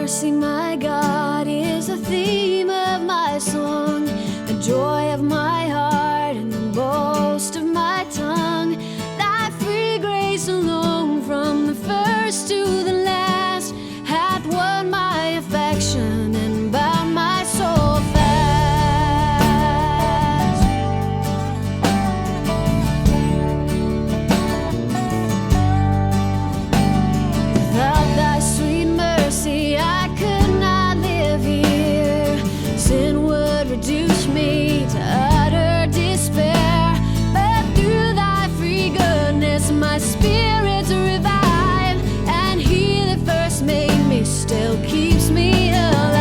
mercy, my God, is the theme of my song, the joy of my heart and the boast of my tongue. Thy free grace alone, from the first to the last, hath won my affection and bound my soul fast. Without thy sweet mercy, I could not live here. Sin would reduce me to utter despair, but through thy free goodness my spirit's revived, and he that first made me still keeps me alive.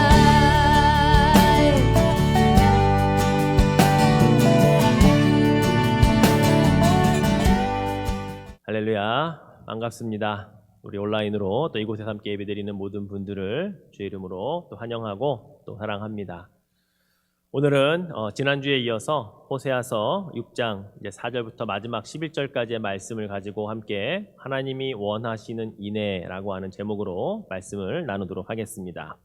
할렐루야, 반갑습니다. 우리 온라인으로 또 이곳에서 함께 예배드리는 모든 분들을 주의 이름으로 또 환영하고 또 사랑합니다. 오늘은 지난주에 이어서 호세아서 6장 이제 4절부터 마지막 11절까지의 말씀을 가지고 함께 하나님이 원하시는 인애라고 하는 제목으로 말씀을 나누도록 하겠습니다.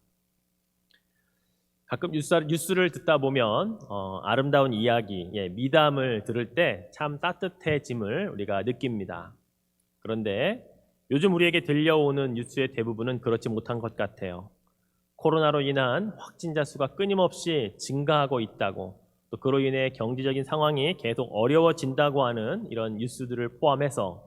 가끔 뉴스를 듣다 보면 아름다운 이야기, 미담을 들을 때 참 따뜻해짐을 우리가 느낍니다. 그런데 요즘 우리에게 들려오는 뉴스의 대부분은 그렇지 못한 것 같아요. 코로나로 인한 확진자 수가 끊임없이 증가하고 있다고, 또 그로 인해 경제적인 상황이 계속 어려워진다고 하는 이런 뉴스들을 포함해서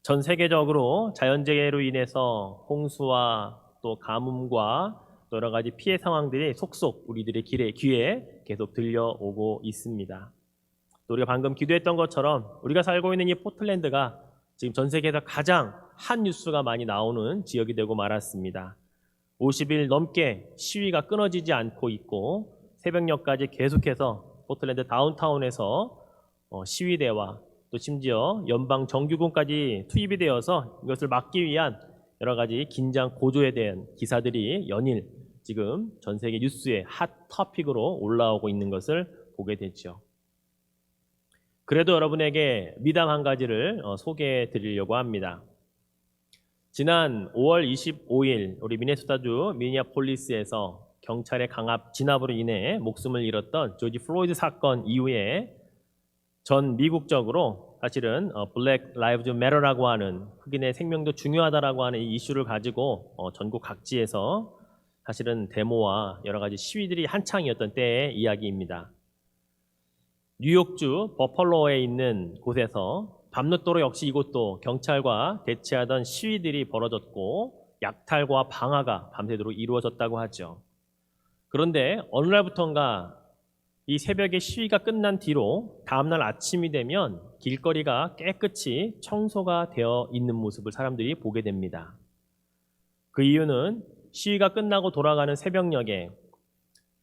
전 세계적으로 자연재해로 인해서 홍수와 또 가뭄과 또 여러 가지 피해 상황들이 속속 우리들의 귀에 계속 들려오고 있습니다. 또 우리가 방금 기도했던 것처럼 우리가 살고 있는 이 포틀랜드가 지금 전 세계에서 가장 한 뉴스가 많이 나오는 지역이 되고 말았습니다. 50일 넘게 시위가 끊어지지 않고 있고 새벽녘까지 계속해서 포틀랜드 다운타운에서 시위대와 또 심지어 연방 정규군까지 투입이 되어서 이것을 막기 위한 여러 가지 긴장 고조에 대한 기사들이 연일 지금 전 세계 뉴스의 핫 토픽으로 올라오고 있는 것을 보게 되죠. 그래도 여러분에게 미담 한 가지를 소개해 드리려고 합니다. 지난 5월 25일 우리 미네소타주 미니애폴리스에서 경찰의 진압으로 인해 목숨을 잃었던 조지 플로이드 사건 이후에 전 미국적으로 사실은 블랙 라이브즈 매터라고 하는 흑인의 생명도 중요하다라고 하는 이 이슈를 가지고 전국 각지에서 사실은 데모와 여러 가지 시위들이 한창이었던 때의 이야기입니다. 뉴욕주 버펄로에 있는 곳에서 밤늦도록 역시 이곳도 경찰과 대치하던 시위들이 벌어졌고 약탈과 방화가 밤새도록 이루어졌다고 하죠. 그런데 어느 날부턴가 이 새벽에 시위가 끝난 뒤로 다음날 아침이 되면 길거리가 깨끗이 청소가 되어 있는 모습을 사람들이 보게 됩니다. 그 이유는 시위가 끝나고 돌아가는 새벽녘에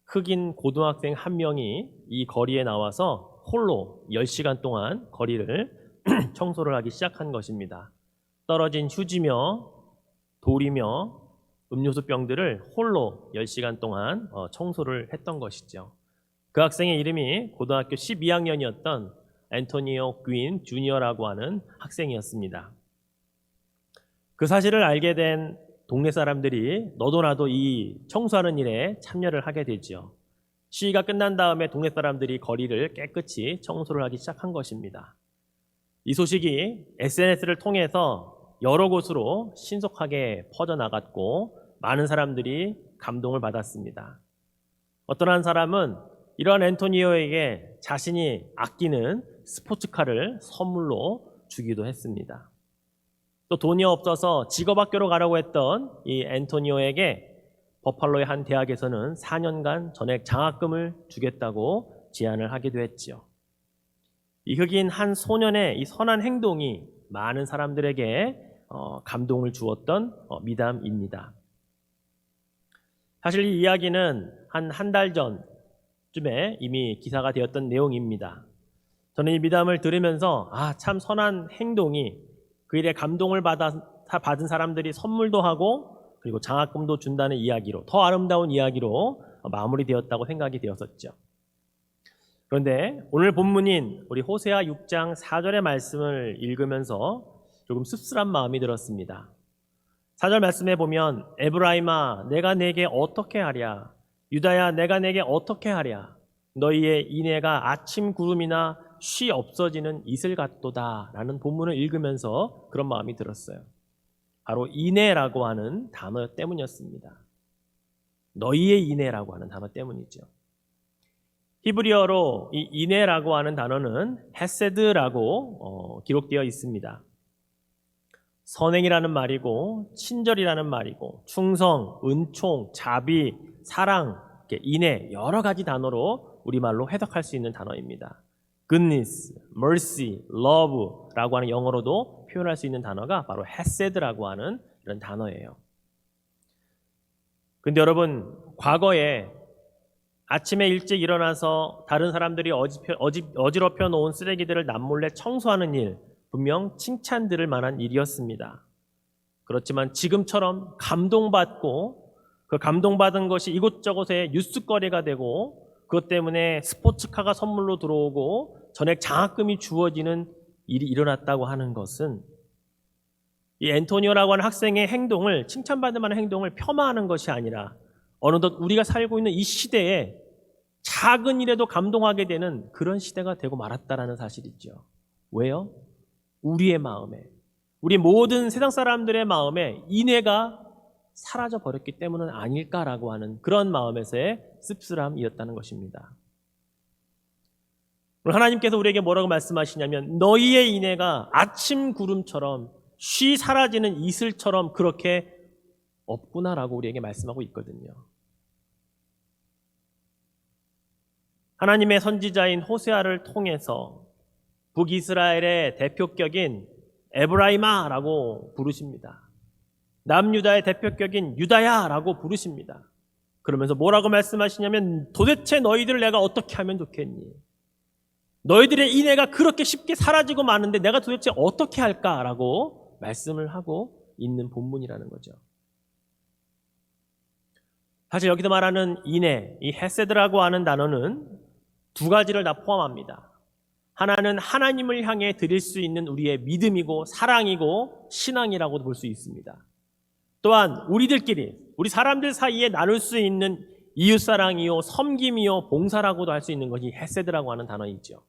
흑인 고등학생 한 명이 이 거리에 나와서 홀로 10시간 동안 거리를 청소를 하기 시작한 것입니다. 떨어진 휴지며 돌이며 음료수병들을 홀로 10시간 동안 청소를 했던 것이죠. 그 학생의 이름이 고등학교 12학년이었던 앤토니오 귀인 주니어라고 하는 학생이었습니다. 그 사실을 알게 된 동네 사람들이 너도 나도 이 청소하는 일에 참여를 하게 되죠. 시위가 끝난 다음에 동네 사람들이 거리를 깨끗이 청소를 하기 시작한 것입니다. 이 소식이 SNS를 통해서 여러 곳으로 신속하게 퍼져나갔고 많은 사람들이 감동을 받았습니다. 어떤 한 사람은 이러한 앤토니오에게 자신이 아끼는 스포츠카를 선물로 주기도 했습니다. 또 돈이 없어서 직업학교로 가라고 했던 이 앤토니오에게 버팔로의 한 대학에서는 4년간 전액 장학금을 주겠다고 제안을 하기도 했지요. 이 흑인 한 소년의 이 선한 행동이 많은 사람들에게 감동을 주었던 미담입니다. 사실 이 이야기는 한 달 전쯤에 이미 기사가 되었던 내용입니다. 저는 이 미담을 들으면서 참 선한 행동이 그 일에 감동을 받은 사람들이 선물도 하고 그리고 장학금도 준다는 이야기로, 더 아름다운 이야기로 마무리되었다고 생각이 되었었죠. 그런데 오늘 본문인 우리 호세아 6장 4절의 말씀을 읽으면서 조금 씁쓸한 마음이 들었습니다. 4절 말씀에 보면 에브라임아 내가 내게 어떻게 하랴 유다야 내가 내게 어떻게 하랴 너희의 인애가 아침 구름이나 쉬 없어지는 이슬 같도다 라는 본문을 읽으면서 그런 마음이 들었어요. 바로 인애라고 하는 단어 때문이었습니다. 너희의 인애라고 하는 단어 때문이죠. 히브리어로 이 인애라고 하는 단어는 헤세드라고 기록되어 있습니다. 선행이라는 말이고 친절이라는 말이고 충성, 은총, 자비, 사랑, 인애 여러 가지 단어로 우리말로 해석할 수 있는 단어입니다. goodness, mercy, love라고 하는 영어로도 표현할 수 있는 단어가 바로 헤세드라고 하는 이런 단어예요. 근데 여러분 과거에 아침에 일찍 일어나서 다른 사람들이 어지럽혀 놓은 쓰레기들을 남몰래 청소하는 일 분명 칭찬 들을 만한 일이었습니다. 그렇지만 지금처럼 감동받고 그 감동받은 것이 이곳저곳에 뉴스거리가 되고 그것 때문에 스포츠카가 선물로 들어오고 전액 장학금이 주어지는 일이 일어났다고 하는 것은 이 앤토니오라고 하는 학생의 행동을 칭찬받을 만한 행동을 폄하하는 것이 아니라 어느덧 우리가 살고 있는 이 시대에 작은 일에도 감동하게 되는 그런 시대가 되고 말았다라는 사실이죠. 왜요? 우리의 마음에 우리 모든 세상 사람들의 마음에 인애가 사라져 버렸기 때문은 아닐까라고 하는 그런 마음에서의 씁쓸함이었다는 것입니다. 오늘 하나님께서 우리에게 뭐라고 말씀하시냐면 너희의 인애가 아침 구름처럼 쉬 사라지는 이슬처럼 그렇게 없구나라고 우리에게 말씀하고 있거든요. 하나님의 선지자인 호세아를 통해서 북이스라엘의 대표격인 에브라임아라고 부르십니다. 남유다의 대표격인 유다야라고 부르십니다. 그러면서 뭐라고 말씀하시냐면 도대체 너희들을 내가 어떻게 하면 좋겠니? 너희들의 인애가 그렇게 쉽게 사라지고 마는데 내가 도대체 어떻게 할까라고 말씀을 하고 있는 본문이라는 거죠. 사실 여기서 말하는 인애, 이 헤세드라고 하는 단어는 두 가지를 다 포함합니다. 하나는 하나님을 향해 드릴 수 있는 우리의 믿음이고 사랑이고 신앙이라고도 볼 수 있습니다. 또한 우리들끼리 우리 사람들 사이에 나눌 수 있는 이웃사랑이요 섬김이요 봉사라고도 할 수 있는 것이 헤세드라고 하는 단어이죠.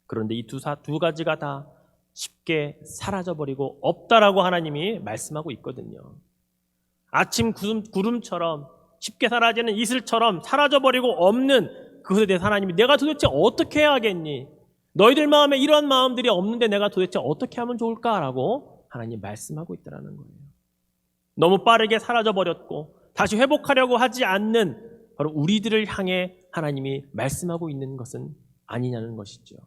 그런데 이 두 가지가 다 쉽게 사라져버리고 없다라고 하나님이 말씀하고 있거든요. 아침 구름처럼 쉽게 사라지는 이슬처럼 사라져버리고 없는 그것에 대해서 하나님이 내가 도대체 어떻게 해야겠니? 너희들 마음에 이런 마음들이 없는데 내가 도대체 어떻게 하면 좋을까라고 하나님 말씀하고 있다는 거예요. 너무 빠르게 사라져버렸고 다시 회복하려고 하지 않는 바로 우리들을 향해 하나님이 말씀하고 있는 것은 아니냐는 것이죠.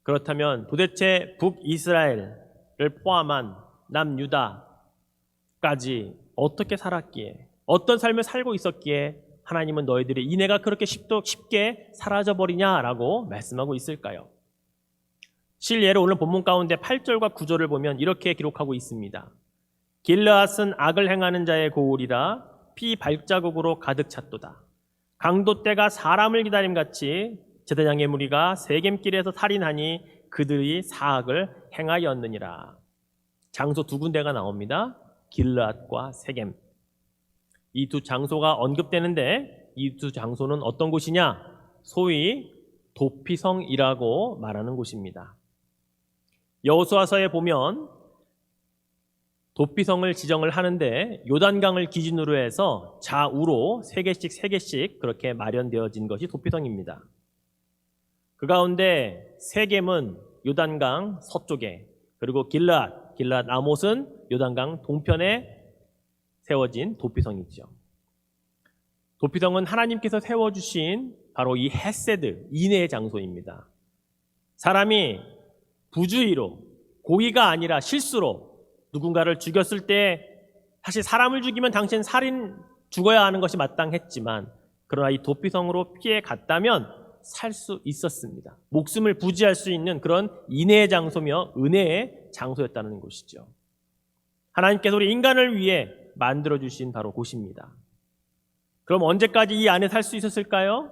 그렇다면 도대체 북이스라엘을 포함한 남유다까지 어떻게 살았기에 어떤 삶을 살고 있었기에 하나님은 너희들의 인애가 그렇게 쉽게 사라져버리냐라고 말씀하고 있을까요? 실예로 오늘 본문 가운데 8절과 9절을 보면 이렇게 기록하고 있습니다. 길르앗은 악을 행하는 자의 고울이라 피 발자국으로 가득 찼도다. 강도 때가 사람을 기다림같이 제사장의 무리가 세겜길에서 살인하니 그들이 사악을 행하였느니라. 장소 두 군데가 나옵니다. 길르앗과 세겜. 이 두 장소가 언급되는데 이 두 장소는 어떤 곳이냐? 소위 도피성이라고 말하는 곳입니다. 여호수아서에 보면 도피성을 지정을 하는데 요단강을 기준으로 해서 좌우로 3개씩 그렇게 마련되어진 것이 도피성입니다. 그 가운데 세겜은 요단강 서쪽에 그리고 길르앗 아못은 요단강 동편에 세워진 도피성이죠. 도피성은 하나님께서 세워주신 바로 이 헤세드, 인애의 장소입니다. 사람이 부주의로 고의가 아니라 실수로 누군가를 죽였을 때 사실 사람을 죽이면 당신 살인 죽어야 하는 것이 마땅했지만 그러나 이 도피성으로 피해 갔다면 살 수 있었습니다. 목숨을 부지할 수 있는 그런 인애의 장소며 은혜의 장소였다는 것이죠. 하나님께서 우리 인간을 위해 만들어주신 바로 곳입니다. 그럼 언제까지 이 안에 살 수 있었을까요?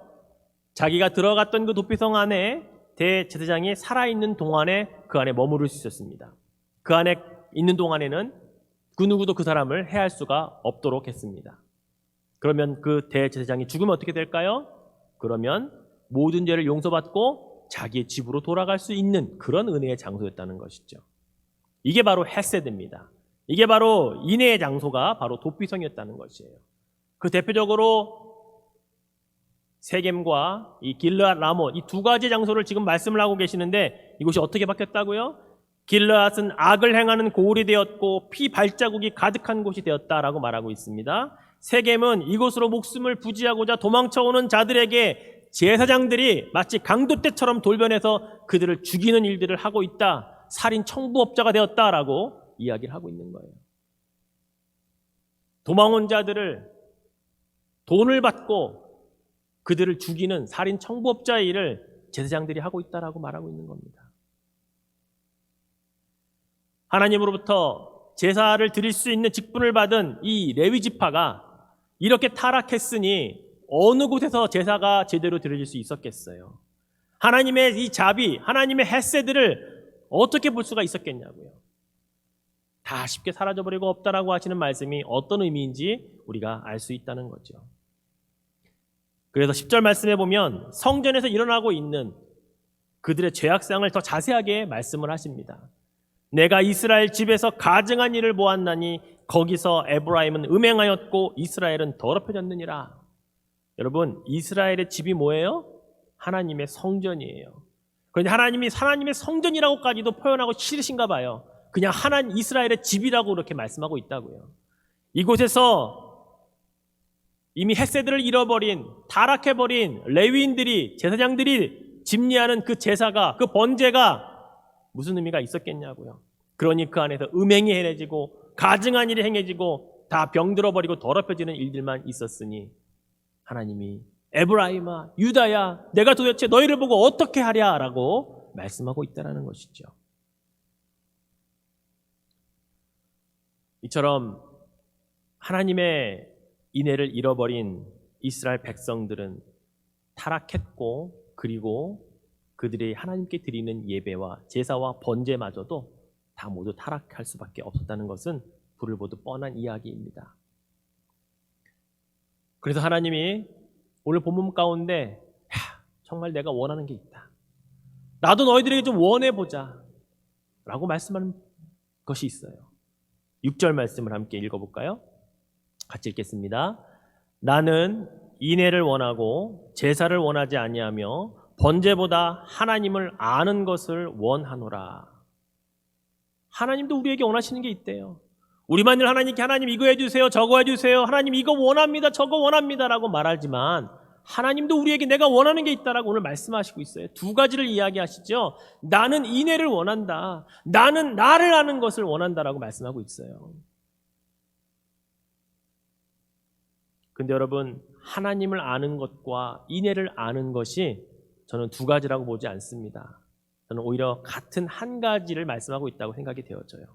자기가 들어갔던 그 도피성 안에 대제사장이 살아있는 동안에 그 안에 머무를 수 있었습니다. 그 안에 있는 동안에는 그 누구도 그 사람을 해할 수가 없도록 했습니다. 그러면 그 대제사장이 죽으면 어떻게 될까요? 그러면 모든 죄를 용서받고 자기의 집으로 돌아갈 수 있는 그런 은혜의 장소였다는 것이죠. 이게 바로 헤세드입니다. 이게 바로 인애의 장소가 바로 도피성이었다는 것이에요. 그 대표적으로 세겜과 이 길르앗 라몬 이 두 가지 장소를 지금 말씀을 하고 계시는데 이곳이 어떻게 바뀌었다고요? 길르앗은 악을 행하는 고을이 되었고 피 발자국이 가득한 곳이 되었다라고 말하고 있습니다. 세겜은 이곳으로 목숨을 부지하고자 도망쳐오는 자들에게 제사장들이 마치 강도떼처럼 돌변해서 그들을 죽이는 일들을 하고 있다. 살인 청부업자가 되었다라고 이야기를 하고 있는 거예요. 도망온 자들을 돈을 받고 그들을 죽이는 살인 청부업자의 일을 제사장들이 하고 있다라고 말하고 있는 겁니다. 하나님으로부터 제사를 드릴 수 있는 직분을 받은 이 레위 지파가 이렇게 타락했으니 어느 곳에서 제사가 제대로 드려질 수 있었겠어요? 하나님의 이 자비, 하나님의 헤세드를 어떻게 볼 수가 있었겠냐고요. 다 쉽게 사라져버리고 없다라고 하시는 말씀이 어떤 의미인지 우리가 알 수 있다는 거죠. 그래서 10절 말씀에 보면 성전에서 일어나고 있는 그들의 죄악상을 더 자세하게 말씀을 하십니다. 내가 이스라엘 집에서 가증한 일을 보았나니 거기서 에브라임은 음행하였고 이스라엘은 더럽혀졌느니라. 여러분, 이스라엘의 집이 뭐예요? 하나님의 성전이에요. 그런데 하나님이 하나님의 성전이라고까지도 표현하고 싫으신가 봐요. 그냥 이스라엘의 집이라고 그렇게 말씀하고 있다고요. 이곳에서 이미 헤세드를 잃어버린, 타락해버린 레위인들이, 제사장들이 집리하는 그 제사가, 그 번제가 무슨 의미가 있었겠냐고요. 그러니 그 안에서 음행이 행해지고 가증한 일이 행해지고 다 병들어버리고 더럽혀지는 일들만 있었으니 하나님이 에브라임아, 유다야, 내가 도대체 너희를 보고 어떻게 하랴 라고 말씀하고 있다는 것이죠. 이처럼 하나님의 인애를 잃어버린 이스라엘 백성들은 타락했고 그리고 그들이 하나님께 드리는 예배와 제사와 번제마저도 다 모두 타락할 수밖에 없었다는 것은 불을 보듯 뻔한 이야기입니다. 그래서 하나님이 오늘 본문 가운데 정말 내가 원하는 게 있다. 나도 너희들에게 좀 원해보자 라고 말씀하는 것이 있어요. 6절 말씀을 함께 읽어볼까요? 같이 읽겠습니다. 나는 인애를 원하고 제사를 원하지 아니하며 번제보다 하나님을 아는 것을 원하노라. 하나님도 우리에게 원하시는 게 있대요. 우리만 늘 하나님께 하나님 이거 해주세요, 저거 해주세요, 하나님 이거 원합니다, 저거 원합니다 라고 말하지만 하나님도 우리에게 내가 원하는 게 있다라고 오늘 말씀하시고 있어요. 두 가지를 이야기하시죠. 나는 인애를 원한다. 나는 나를 아는 것을 원한다라고 말씀하고 있어요. 근데 여러분, 하나님을 아는 것과 인애를 아는 것이 저는 두 가지라고 보지 않습니다. 저는 오히려 같은 한 가지를 말씀하고 있다고 생각이 되어져요.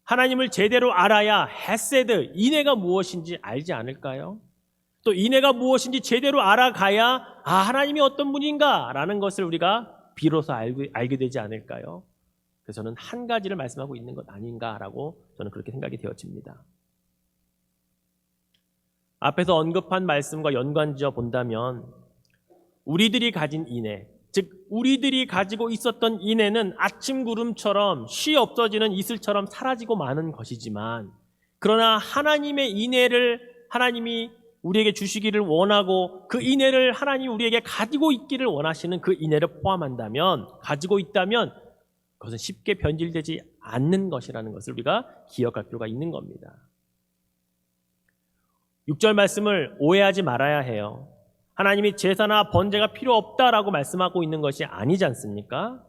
하나님을 제대로 알아야 헤세드, 인애가 무엇인지 알지 않을까요? 또 인애가 무엇인지 제대로 알아가야 하나님이 어떤 분인가 라는 것을 우리가 비로소 알게 되지 않을까요? 그래서 저는 한 가지를 말씀하고 있는 것 아닌가라고 저는 그렇게 생각이 되어집니다. 앞에서 언급한 말씀과 연관지어 본다면 우리들이 가진 인애, 즉 우리들이 가지고 있었던 인애는 아침 구름처럼 쉬 없어지는 이슬처럼 사라지고 마는 것이지만 그러나 하나님의 인애를 하나님이 우리에게 주시기를 원하고 그 인애를 하나님이 우리에게 가지고 있기를 원하시는 그 인애를 포함한다면 가지고 있다면 그것은 쉽게 변질되지 않는 것이라는 것을 우리가 기억할 필요가 있는 겁니다. 6절 말씀을 오해하지 말아야 해요. 하나님이 제사나 번제가 필요 없다라고 말씀하고 있는 것이 아니지 않습니까?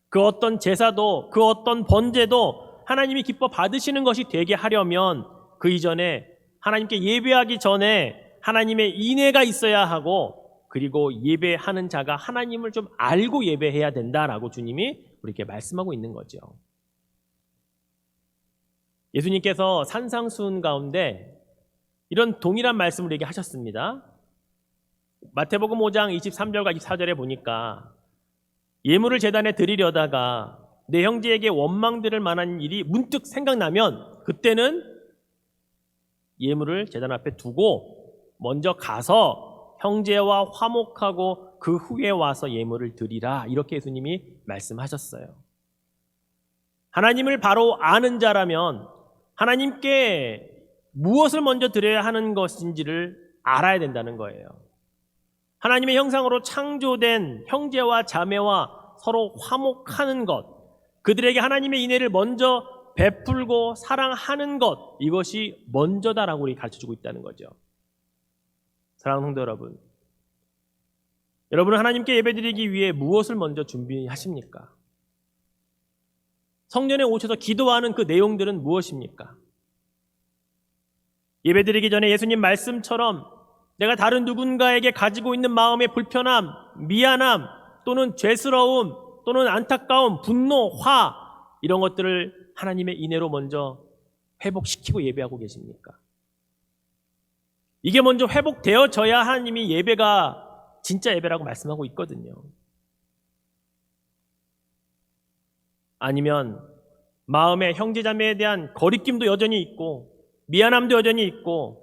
그 어떤 제사도 그 어떤 번제도 하나님이 기뻐 받으시는 것이 되게 하려면 그 이전에 하나님께 예배하기 전에 하나님의 인애가 있어야 하고 그리고 예배하는 자가 하나님을 좀 알고 예배해야 된다라고 주님이 우리에게 말씀하고 있는 거죠. 예수님께서 산상수훈 가운데 이런 동일한 말씀을 우리에게 하셨습니다. 마태복음 5장 23절과 24절에 보니까 예물을 제단에 드리려다가 내 형제에게 원망 들을 만한 일이 문득 생각나면 그때는 예물을 제단 앞에 두고 먼저 가서 형제와 화목하고 그 후에 와서 예물을 드리라. 이렇게 예수님이 말씀하셨어요. 하나님을 바로 아는 자라면 하나님께 무엇을 먼저 드려야 하는 것인지를 알아야 된다는 거예요. 하나님의 형상으로 창조된 형제와 자매와 서로 화목하는 것, 그들에게 하나님의 인애를 먼저 베풀고 사랑하는 것, 이것이 먼저다라고 우리 가르쳐주고 있다는 거죠. 사랑하는 성도 여러분, 여러분은 하나님께 예배드리기 위해 무엇을 먼저 준비하십니까? 성전에 오셔서 기도하는 그 내용들은 무엇입니까? 예배드리기 전에 예수님 말씀처럼 내가 다른 누군가에게 가지고 있는 마음의 불편함, 미안함, 또는 죄스러움, 또는 안타까움, 분노, 화, 이런 것들을 하나님의 인애로 먼저 회복시키고 예배하고 계십니까? 이게 먼저 회복되어져야 하나님이 예배가 진짜 예배라고 말씀하고 있거든요. 아니면 마음의 형제자매에 대한 거리낌도 여전히 있고 미안함도 여전히 있고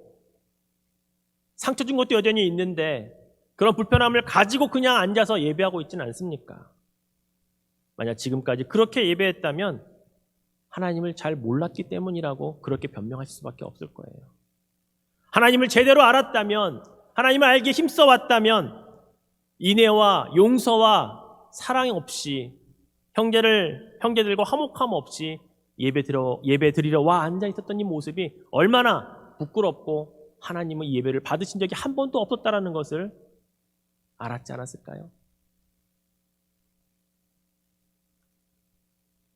상처 준 것도 여전히 있는데 그런 불편함을 가지고 그냥 앉아서 예배하고 있지는 않습니까? 만약 지금까지 그렇게 예배했다면 하나님을 잘 몰랐기 때문이라고 그렇게 변명하실 수밖에 없을 거예요. 하나님을 제대로 알았다면, 하나님을 알기에 힘써왔다면 인애와 용서와 사랑 없이 형제들과 화목함 없이 예배 드리러 와 앉아 있었던 이 모습이 얼마나 부끄럽고 하나님의 예배를 받으신 적이 한 번도 없었다라는 것을 알았지 않았을까요?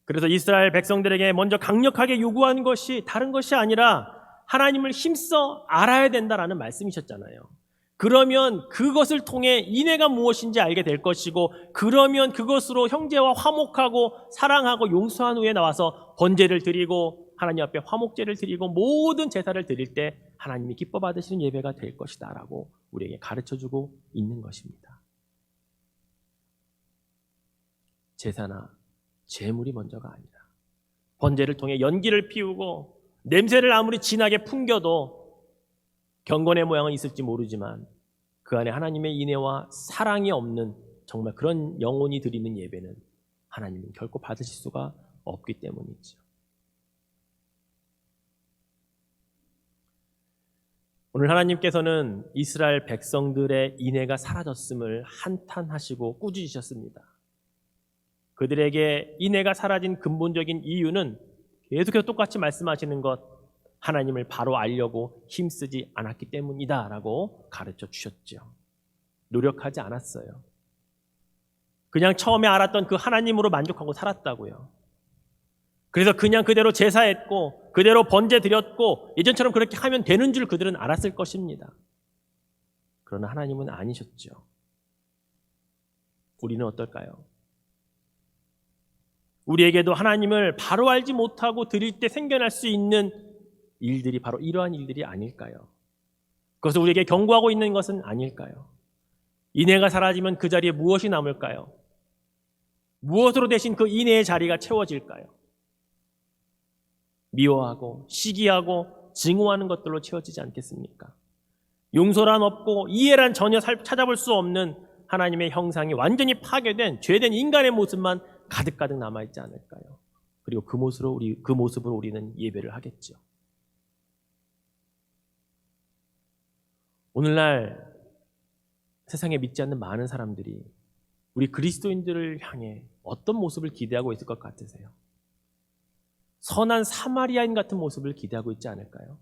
그래서 이스라엘 백성들에게 먼저 강력하게 요구한 것이 다른 것이 아니라 하나님을 힘써 알아야 된다라는 말씀이셨잖아요. 그러면 그것을 통해 인애가 무엇인지 알게 될 것이고, 그러면 그것으로 형제와 화목하고 사랑하고 용서한 후에 나와서 번제를 드리고 하나님 앞에 화목제를 드리고 모든 제사를 드릴 때 하나님이 기뻐 받으시는 예배가 될 것이다 라고 우리에게 가르쳐주고 있는 것입니다. 제사나 제물이 먼저가 아니라 번제를 통해 연기를 피우고 냄새를 아무리 진하게 풍겨도 경건의 모양은 있을지 모르지만 그 안에 하나님의 인애와 사랑이 없는 정말 그런 영혼이 드리는 예배는 하나님은 결코 받으실 수가 없기 때문이죠. 오늘 하나님께서는 이스라엘 백성들의 인애가 사라졌음을 한탄하시고 꾸짖으셨습니다. 그들에게 인애가 사라진 근본적인 이유는 계속해서 똑같이 말씀하시는 것, 하나님을 바로 알려고 힘쓰지 않았기 때문이다 라고 가르쳐 주셨죠. 노력하지 않았어요. 그냥 처음에 알았던 그 하나님으로 만족하고 살았다고요. 그래서 그냥 그대로 제사했고 그대로 번제 드렸고 예전처럼 그렇게 하면 되는 줄 그들은 알았을 것입니다. 그러나 하나님은 아니셨죠. 우리는 어떨까요? 우리에게도 하나님을 바로 알지 못하고 드릴 때 생겨날 수 있는 일들이 바로 이러한 일들이 아닐까요? 그것을 우리에게 경고하고 있는 것은 아닐까요? 인애가 사라지면 그 자리에 무엇이 남을까요? 무엇으로 대신 그 인애의 자리가 채워질까요? 미워하고 시기하고 증오하는 것들로 채워지지 않겠습니까? 용서란 없고 이해란 전혀 찾아볼 수 없는 하나님의 형상이 완전히 파괴된 죄된 인간의 모습만 가득가득 남아있지 않을까요? 그리고 그 모습으로 우리는 예배를 하겠죠. 오늘날 세상에 믿지 않는 많은 사람들이 우리 그리스도인들을 향해 어떤 모습을 기대하고 있을 것 같으세요? 선한 사마리아인 같은 모습을 기대하고 있지 않을까요?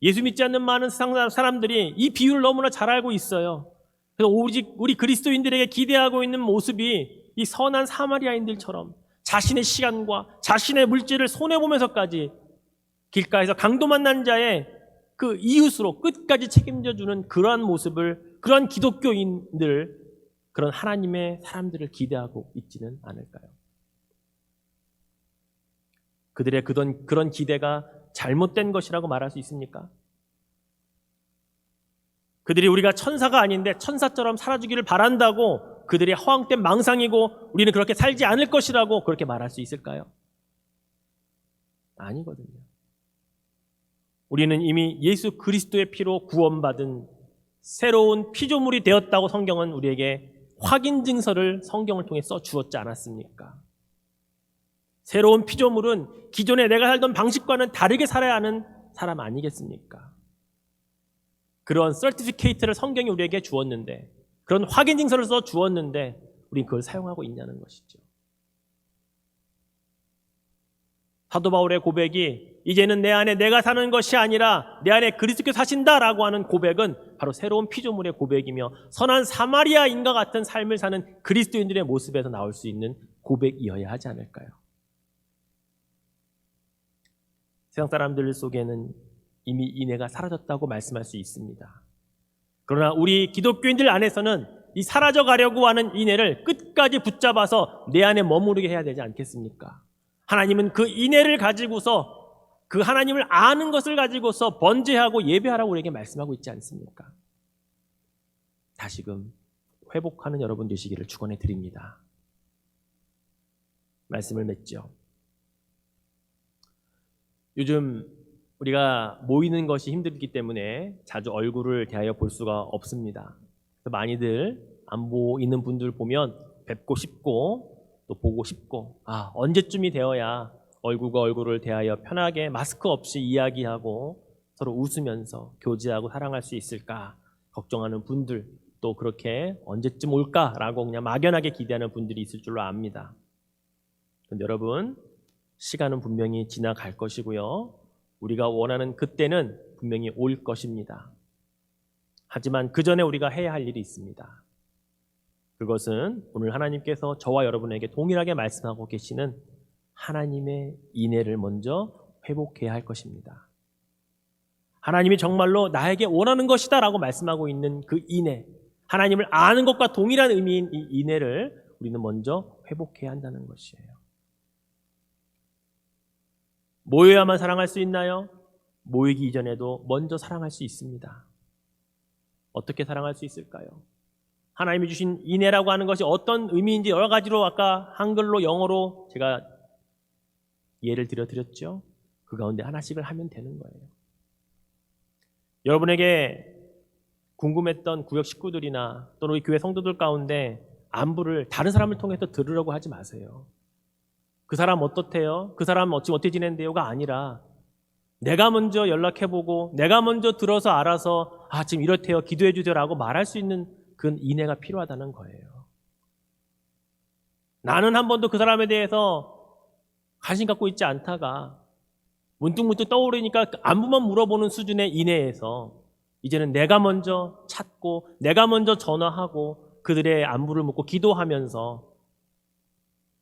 예수 믿지 않는 많은 사람들이 이 비유를 너무나 잘 알고 있어요. 그래서 오직 우리 그리스도인들에게 기대하고 있는 모습이 이 선한 사마리아인들처럼 자신의 시간과 자신의 물질을 손해보면서까지 길가에서 강도 만난 자의 그 이웃으로 끝까지 책임져주는 그러한 모습을, 그러한 기독교인들, 그런 하나님의 사람들을 기대하고 있지는 않을까요? 그들의 그런 기대가 잘못된 것이라고 말할 수 있습니까? 그들이 우리가 천사가 아닌데 천사처럼 살아주기를 바란다고 그들의 허황된 망상이고 우리는 그렇게 살지 않을 것이라고 그렇게 말할 수 있을까요? 아니거든요. 우리는 이미 예수 그리스도의 피로 구원받은 새로운 피조물이 되었다고 성경은 우리에게 확인 증서를 성경을 통해 써 주었지 않았습니까? 새로운 피조물은 기존에 내가 살던 방식과는 다르게 살아야 하는 사람 아니겠습니까? 그런 서티피케이트를 성경이 우리에게 주었는데, 그런 확인 증서를 써 주었는데 우린 그걸 사용하고 있냐는 것이죠. 사도 바울의 고백이 이제는 내 안에 내가 사는 것이 아니라 내 안에 그리스도께서 사신다라고 하는 고백은 바로 새로운 피조물의 고백이며 선한 사마리아인과 같은 삶을 사는 그리스도인들의 모습에서 나올 수 있는 고백이어야 하지 않을까요? 세상 사람들 속에는 이미 인애가 사라졌다고 말씀할 수 있습니다. 그러나 우리 기독교인들 안에서는 이 사라져 가려고 하는 인애를 끝까지 붙잡아서 내 안에 머무르게 해야 되지 않겠습니까? 하나님은 그 인애를 가지고서 그 하나님을 아는 것을 가지고서 번제하고 예배하라고 우리에게 말씀하고 있지 않습니까? 다시금 회복하는 여러분 되시기를 축원해 드립니다. 말씀을 맺죠. 요즘 우리가 모이는 것이 힘들기 때문에 자주 얼굴을 대하여 볼 수가 없습니다. 그래서 많이들 안 보이는 분들 보면 뵙고 싶고 또 보고 싶고, 언제쯤이 되어야 얼굴과 얼굴을 대하여 편하게 마스크 없이 이야기하고 서로 웃으면서 교제하고 사랑할 수 있을까 걱정하는 분들, 또 그렇게 언제쯤 올까라고 그냥 막연하게 기대하는 분들이 있을 줄로 압니다. 그런데 여러분, 시간은 분명히 지나갈 것이고요. 우리가 원하는 그때는 분명히 올 것입니다. 하지만 그 전에 우리가 해야 할 일이 있습니다. 그것은 오늘 하나님께서 저와 여러분에게 동일하게 말씀하고 계시는 하나님의 인애를 먼저 회복해야 할 것입니다. 하나님이 정말로 나에게 원하는 것이다 라고 말씀하고 있는 그 인애, 하나님을 아는 것과 동일한 의미인 이 인애를 우리는 먼저 회복해야 한다는 것이에요. 모여야만 사랑할 수 있나요? 모이기 이전에도 먼저 사랑할 수 있습니다. 어떻게 사랑할 수 있을까요? 하나님이 주신 인애라고 하는 것이 어떤 의미인지 여러 가지로 아까 한글로 영어로 제가 예를 드렸죠. 그 가운데 하나씩을 하면 되는 거예요. 여러분에게 궁금했던 구역 식구들이나 또는 우리 교회 성도들 가운데 안부를 다른 사람을 통해서 들으려고 하지 마세요. 그 사람 어떻대요? 그 사람 지금 어떻게 지낸대요가 아니라 내가 먼저 연락해보고 내가 먼저 들어서 알아서 지금 이렇대요, 기도해 주세요라고 말할 수 있는 그런 인애가 필요하다는 거예요. 나는 한 번도 그 사람에 대해서 관심 갖고 있지 않다가 문득문득 떠오르니까 안부만 물어보는 수준의 인애에서 이제는 내가 먼저 찾고 내가 먼저 전화하고 그들의 안부를 묻고 기도하면서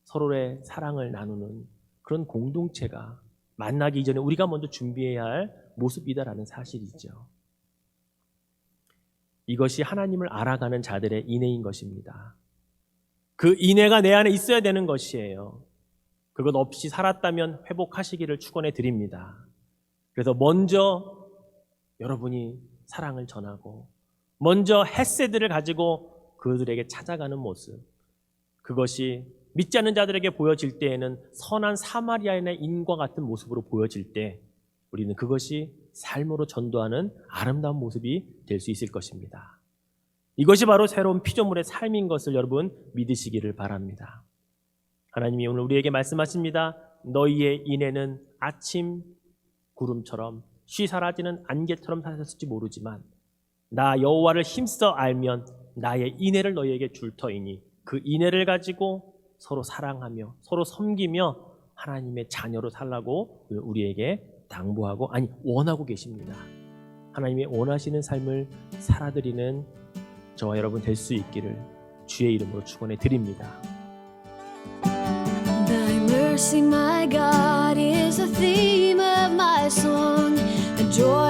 서로의 사랑을 나누는 그런 공동체가 만나기 이전에 우리가 먼저 준비해야 할 모습이다라는 사실이죠. 이것이 하나님을 알아가는 자들의 인애인 것입니다. 그 인애가 내 안에 있어야 되는 것이에요. 그것 없이 살았다면 회복하시기를 축원해 드립니다. 그래서 먼저 여러분이 사랑을 전하고 먼저 헤세드를 가지고 그들에게 찾아가는 모습, 그것이 믿지 않는 자들에게 보여질 때에는 선한 사마리아인의 인과 같은 모습으로 보여질 때 우리는 그것이 삶으로 전도하는 아름다운 모습이 될 수 있을 것입니다. 이것이 바로 새로운 피조물의 삶인 것을 여러분 믿으시기를 바랍니다. 하나님이 오늘 우리에게 말씀하십니다. 너희의 인애는 아침 구름처럼 쉬 사라지는 안개처럼 사라졌을지 모르지만 나 여호와를 힘써 알면 나의 인애를 너희에게 줄 터이니 그 인애를 가지고 서로 사랑하며 서로 섬기며 하나님의 자녀로 살라고 우리에게 당부하고 원하고 계십니다. 하나님이 원하시는 삶을 살아드리는 저와 여러분 될 수 있기를 주의 이름으로 축원해 드립니다. Thy mercy, my God, is the theme of my song. The joy